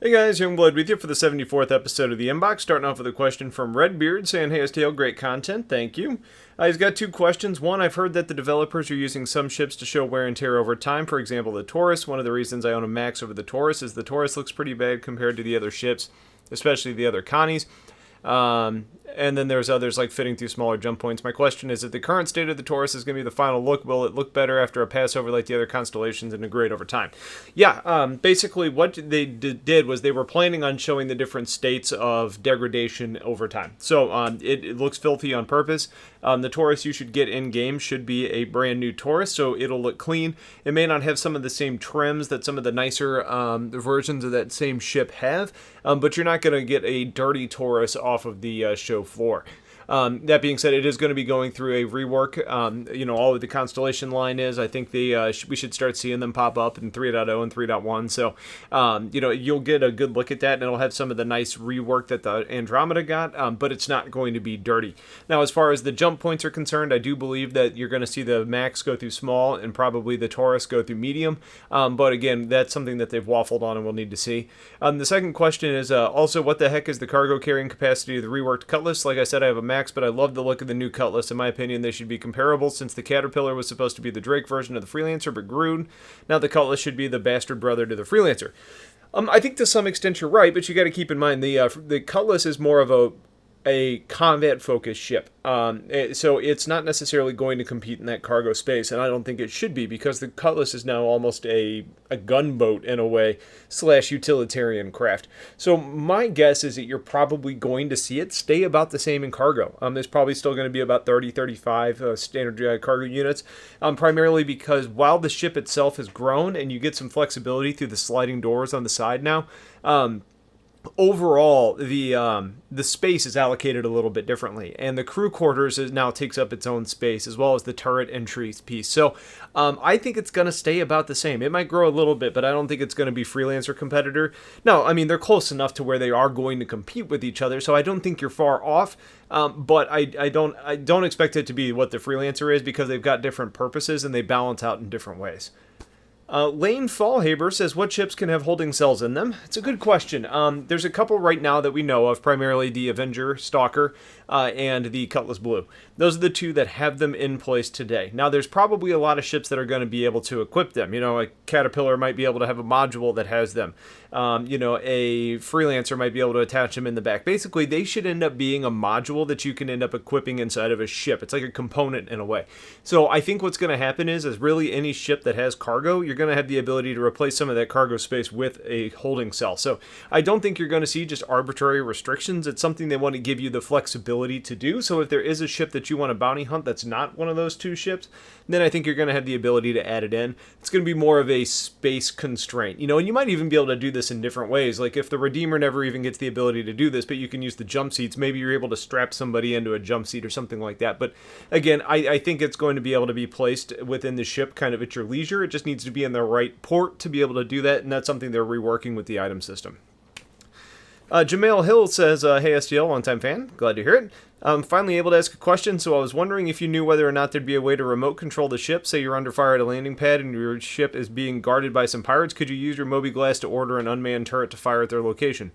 Hey guys, Youngblood with you for the 74th episode of the Inbox. Starting off with a question from Redbeard saying, "Hey STL, great content, thank you." He's got two questions. One, I've heard that the developers are using some ships to show wear and tear over time. For example, the Taurus. One of the reasons I own a Max over the Taurus is the Taurus looks pretty bad compared to the other ships, especially the other Connies. And then there's others like fitting through smaller jump points. My question is, if the current state of the Taurus is going to be the final look, will it look better after a pass over like the other constellations and degrade over time? Yeah, basically what they did was they were planning on showing the different states of degradation over time. So it looks filthy on purpose. The Taurus you should get in-game should be a brand new Taurus, so it'll look clean. It may not have some of the same trims that some of the nicer versions of that same ship have, but you're not going to get a dirty Taurus off of the show floor. That being said, it is going to be going through a rework. All of the Constellation line is. I think we should start seeing them pop up in 3.0 and 3.1. So, you'll get a good look at that, and it'll have some of the nice rework that the Andromeda got, but it's not going to be dirty. Now, as far as the jump points are concerned, I do believe that you're going to see the Max go through small and probably the Taurus go through medium. But again, that's something that they've waffled on and we'll need to see. The second question is also, what the heck is the cargo carrying capacity of the reworked Cutlass? Like I said, I have a Max, but I love the look of the new Cutlass. In my opinion, they should be comparable since the Caterpillar was supposed to be the Drake version of the Freelancer, but grew. Now the Cutlass should be the bastard brother to the Freelancer. I think to some extent you're right, but you got to keep in mind the Cutlass is more of a combat-focused ship. So it's not necessarily going to compete in that cargo space, and I don't think it should be, because the Cutlass is now almost a gunboat in a way, / utilitarian craft. So my guess is that you're probably going to see it stay about the same in cargo. There's probably still going to be about 30, 35 standard cargo units, primarily because while the ship itself has grown and you get some flexibility through the sliding doors on the side now, overall, the space is allocated a little bit differently, and the crew quarters now takes up its own space, as well as the turret entry piece. So I think it's going to stay about the same. It might grow a little bit, but I don't think it's going to be Freelancer competitor. No, I mean, they're close enough to where they are going to compete with each other, so I don't think you're far off. But I don't expect it to be what the Freelancer is, because they've got different purposes and they balance out in different ways. Lane Fallhaber says, what ships can have holding cells in them? It's a good question. There's a couple right now that we know of, primarily the Avenger Stalker and the Cutlass Blue. Those are the two that have them in place today. Now, there's probably a lot of ships that are going to be able to equip them. A Caterpillar might be able to have a module that has them. A Freelancer might be able to attach them in the back. Basically, they should end up being a module that you can end up equipping inside of a ship. It's like a component in a way. So I think what's going to happen is really any ship that has cargo, you're going to have the ability to replace some of that cargo space with a holding cell. So I don't think you're going to see just arbitrary restrictions. It's something they want to give you the flexibility to do. So if there is a ship that you want to bounty hunt that's not one of those two ships, then I think you're going to have the ability to add it in. It's going to be more of a space constraint, and you might even be able to do this in different ways. Like if the Redeemer never even gets the ability to do this, but you can use the jump seats, maybe you're able to strap somebody into a jump seat or something like that. But again, I think it's going to be able to be placed within the ship kind of at your leisure. It just needs to be in the right port to be able to do that, and that's something they're reworking with the item system. Jamail Hill says, hey STL, long-time fan, glad to hear it. I'm finally able to ask a question, so I was wondering if you knew whether or not there'd be a way to remote control the ship. Say you're under fire at a landing pad and your ship is being guarded by some pirates. Could you use your Moby Glass to order an unmanned turret to fire at their location?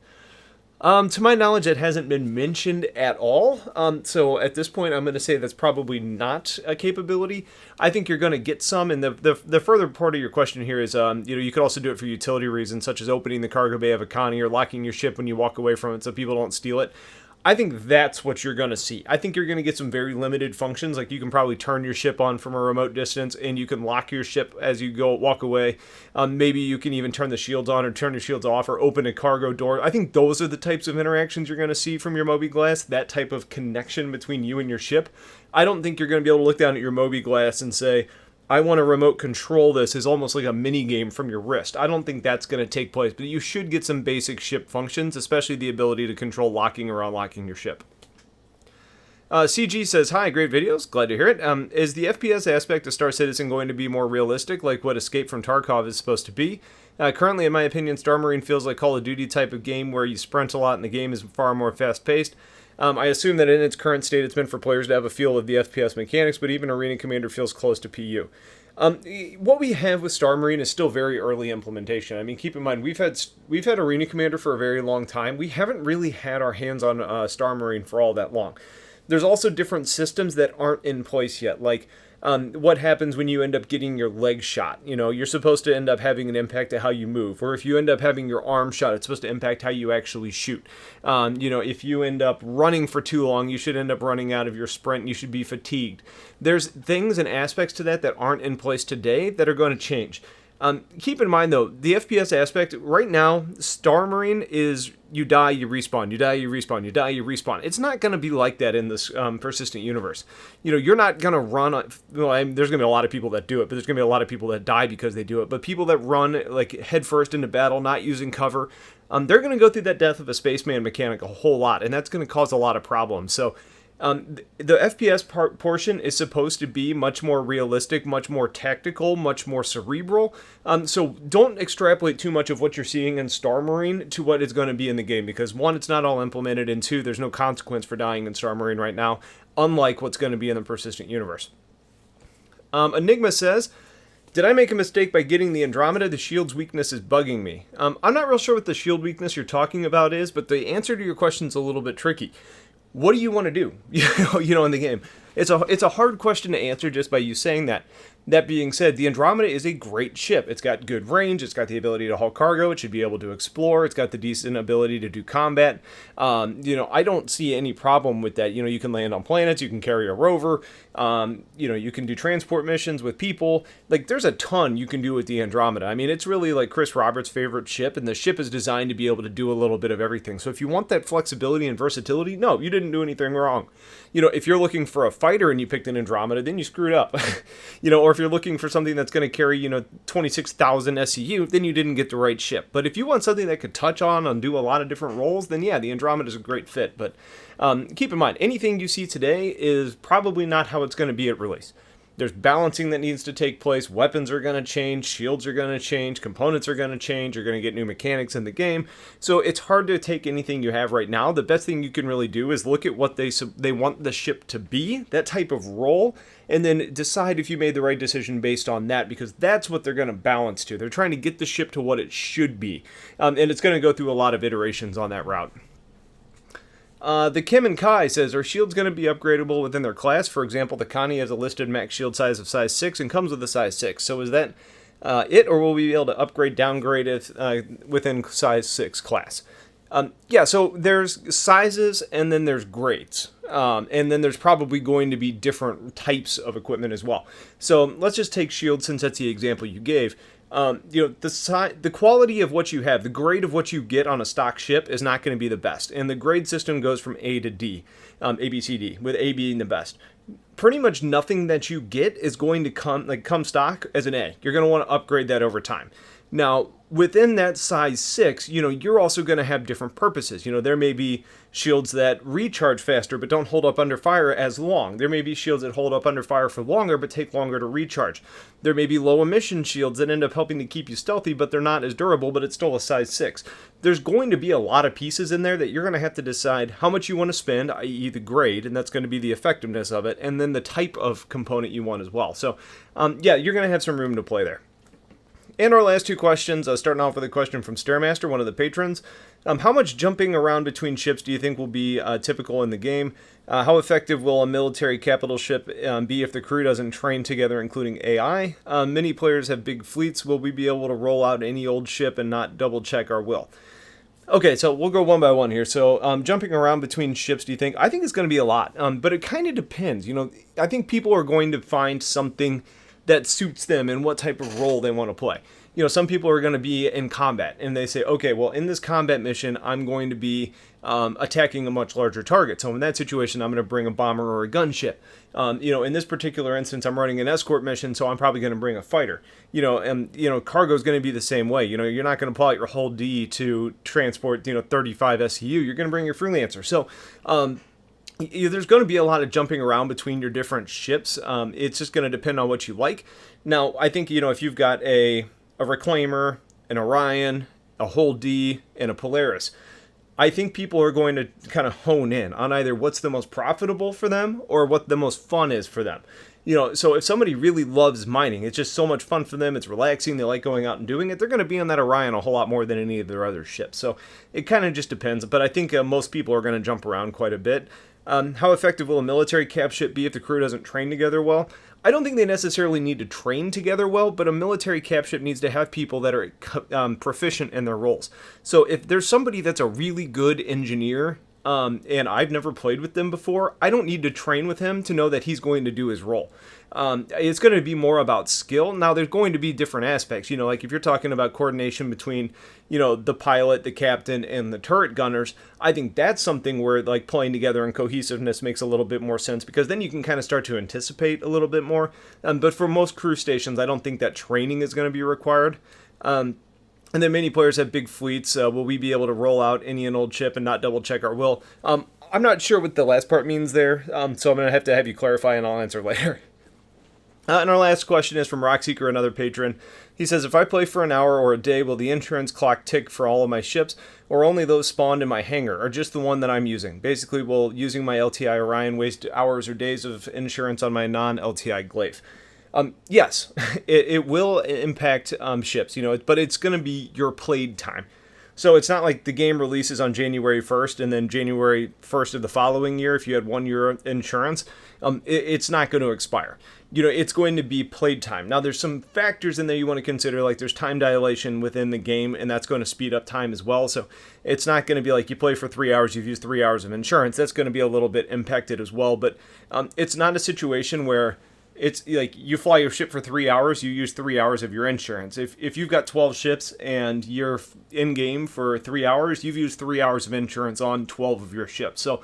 To my knowledge, it hasn't been mentioned at all. So at this point, I'm going to say that's probably not a capability. I think you're going to get some. And the further part of your question here is, you could also do it for utility reasons, such as opening the cargo bay of a connie or locking your ship when you walk away from it so people don't steal it. I think that's what you're going to see. I think you're going to get some very limited functions. Like you can probably turn your ship on from a remote distance, and you can lock your ship as you walk away. Maybe you can even turn the shields on or turn your shields off or open a cargo door. I think those are the types of interactions you're going to see from your Moby Glass, that type of connection between you and your ship. I don't think you're going to be able to look down at your Moby Glass and say, I want to remote control this as almost like a mini game from your wrist. I don't think that's going to take place, but you should get some basic ship functions, especially the ability to control locking or unlocking your ship. CG says, hi, great videos. Glad to hear it. Is the FPS aspect of Star Citizen going to be more realistic, like what Escape from Tarkov is supposed to be? Currently, in my opinion, Star Marine feels like Call of Duty type of game where you sprint a lot and the game is far more fast-paced. I assume that in its current state, it's meant for players to have a feel of the FPS mechanics, but even Arena Commander feels close to PU. What we have with Star Marine is still very early implementation. I mean, keep in mind, we've had Arena Commander for a very long time. We haven't really had our hands on Star Marine for all that long. There's also different systems that aren't in place yet, like what happens when you end up getting your leg shot. You know, you're supposed to end up having an impact to how you move. Or if you end up having your arm shot, it's supposed to impact how you actually shoot. You know, if you end up running for too long, you should end up running out of your sprint. You should be fatigued. There's things and aspects to that aren't in place today that are going to change. Keep in mind, though, the FPS aspect, right now, Star Marine is you die, you respawn, you die, you respawn, you die, you respawn. It's not going to be like that in this persistent universe. You know, you're not going to run, there's going to be a lot of people that do it, but there's going to be a lot of people that die because they do it. But people that run, like, headfirst into battle, not using cover, they're going to go through that death of a spaceman mechanic a whole lot, and that's going to cause a lot of problems. So, the FPS portion is supposed to be much more realistic, much more tactical, much more cerebral. So don't extrapolate too much of what you're seeing in Star Marine to what is going to be in the game, because one, it's not all implemented, and two, there's no consequence for dying in Star Marine right now, unlike what's going to be in the persistent universe. Enigma says, did I make a mistake by getting the Andromeda? The shield's weakness is bugging me. I'm not real sure what the shield weakness you're talking about is, but the answer to your question is a little bit tricky. What do you want to do, you know, in the game? It's a hard question to answer just by you saying that. That being said, the Andromeda is a great ship. It's got good range. It's got the ability to haul cargo. It should be able to explore. It's got the decent ability to do combat. You know, I don't see any problem with that. You know, you can land on planets. You can carry a rover. You know, you can do transport missions with people. Like, there's a ton you can do with the Andromeda. I mean, it's really like Chris Roberts' favorite ship, and the ship is designed to be able to do a little bit of everything. So if you want that flexibility and versatility, no, you didn't do anything wrong. You know, if you're looking for a fighter and you picked an Andromeda, then you screwed up. You know, or if you're looking for something that's going to carry, you know, 26,000 SCU, then you didn't get the right ship. But if you want something that could touch on and do a lot of different roles, then yeah, the Andromeda is a great fit. But keep in mind, anything you see today is probably not how it's going to be at release. There's balancing that needs to take place. Weapons are going to change. Shields are going to change. Components are going to change. You're going to get new mechanics in the game. So it's hard to take anything you have right now. The best thing you can really do is look at what they want the ship to be, that type of role, and then decide if you made the right decision based on that, because that's what they're going to balance to. They're trying to get the ship to what it should be. And it's going to go through a lot of iterations on that route. The Kim and Kai says, are shields going to be upgradable within their class? For example, the Connie has a listed max shield size of size 6 and comes with a size 6. So is that it, or will we be able to upgrade, downgrade it within size 6 class? Yeah, so there's sizes and then there's grades. And then there's probably going to be different types of equipment as well. So let's just take shield, since that's the example you gave. You know, the quality of what you have, the grade of what you get on a stock ship is not going to be the best. And the grade system goes from A to D, A, B, C, D, with A being the best. Pretty much nothing that you get is going to come stock as an A. You're going to want to upgrade that over time. Now, within that size 6, you know, you're also going to have different purposes. You know, there may be shields that recharge faster but don't hold up under fire as long. There may be shields that hold up under fire for longer but take longer to recharge. There may be low emission shields that end up helping to keep you stealthy, but they're not as durable, but it's still a size 6. There's going to be a lot of pieces in there that you're going to have to decide how much you want to spend, i.e. the grade, and that's going to be the effectiveness of it, and then the type of component you want as well. So, yeah, you're going to have some room to play there. And our last two questions, starting off with a question from Stairmaster, one of the patrons. How much jumping around between ships do you think will be typical in the game? How effective will a military capital ship be if the crew doesn't train together, including AI? Many players have big fleets. Will we be able to roll out any old ship and not double check our will? Okay, so we'll go one by one here. So jumping around between ships, do you think? I think it's going to be a lot, but it kind of depends. You know, I think people are going to find something that suits them and what type of role they want to play. You know, some people are going to be in combat and they say, okay, well, in this combat mission, I'm going to be attacking a much larger target. So in that situation, I'm going to bring a bomber or a gunship. You know, in this particular instance, I'm running an escort mission, so I'm probably going to bring a fighter. You know, and, you know, cargo is going to be the same way. You know, you're not going to pull out your whole D to transport, 35 SCU. You're going to bring your freelancer. So, there's going to be a lot of jumping around between your different ships. It's just going to depend on what you like. Now, I think, if you've got a Reclaimer, an Orion, a whole D, and a Polaris, I think people are going to kind of hone in on either what's the most profitable for them or what the most fun is for them. So if somebody really loves mining, it's just so much fun for them, it's relaxing, they like going out and doing it, they're going to be on that Orion a whole lot more than any of their other ships. So it kind of just depends, but I think most people are going to jump around quite a bit. How effective will a military cap ship be if the crew doesn't train together well? I don't think they necessarily need to train together well, but a military cap ship needs to have people that are proficient in their roles. So if there's somebody that's a really good engineer, and I've never played with them before, I don't need to train with him to know that he's going to do his role. It's going to be more about skill. Now, there's going to be different aspects. Like if you're talking about coordination between, the pilot, the captain, and the turret gunners, I think that's something where like playing together and cohesiveness makes a little bit more sense, because then you can kind of start to anticipate a little bit more. But for most crew stations, I don't think that training is going to be required. And then many players have big fleets. Will we be able to roll out any an old ship and not double check our will? I'm not sure what the last part means there, so I'm going to have you clarify, and I'll answer later. And our last question is from Rockseeker, another patron. He says, if I play for an hour or a day, will the insurance clock tick for all of my ships, or only those spawned in my hangar, or just the one that I'm using? Basically, will using my LTI Orion waste hours or days of insurance on my non-LTI Glaive? Yes, it will impact ships, but it's going to be your played time. So it's not like the game releases on January 1st and then January 1st of the following year, if you had 1 year insurance, it's not going to expire. It's going to be played time. Now, there's some factors in there you want to consider, like there's time dilation within the game, and that's going to speed up time as well. So it's not going to be like you play for 3 hours, you've used 3 hours of insurance. That's going to be a little bit impacted as well. But it's not a situation where it's like you fly your ship for 3 hours, you use 3 hours of your insurance. If you've got 12 ships and you're in game for 3 hours, you've used 3 hours of insurance on 12 of your ships. So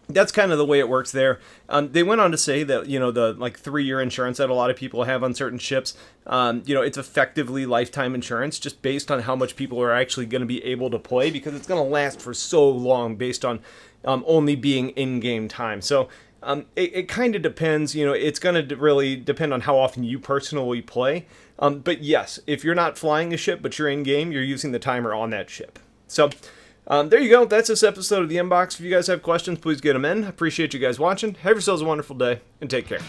that's kind of the way it works there. They went on to say that, the like 3-year insurance that a lot of people have on certain ships, it's effectively lifetime insurance just based on how much people are actually going to be able to play, because it's going to last for so long based on only being in-game time. So it kind of depends, it's going to really depend on how often you personally play. But yes, if you're not flying a ship, but you're in game, you're using the timer on that ship. So there you go. That's this episode of The Inbox. If you guys have questions, please get them in. I appreciate you guys watching. Have yourselves a wonderful day, and take care.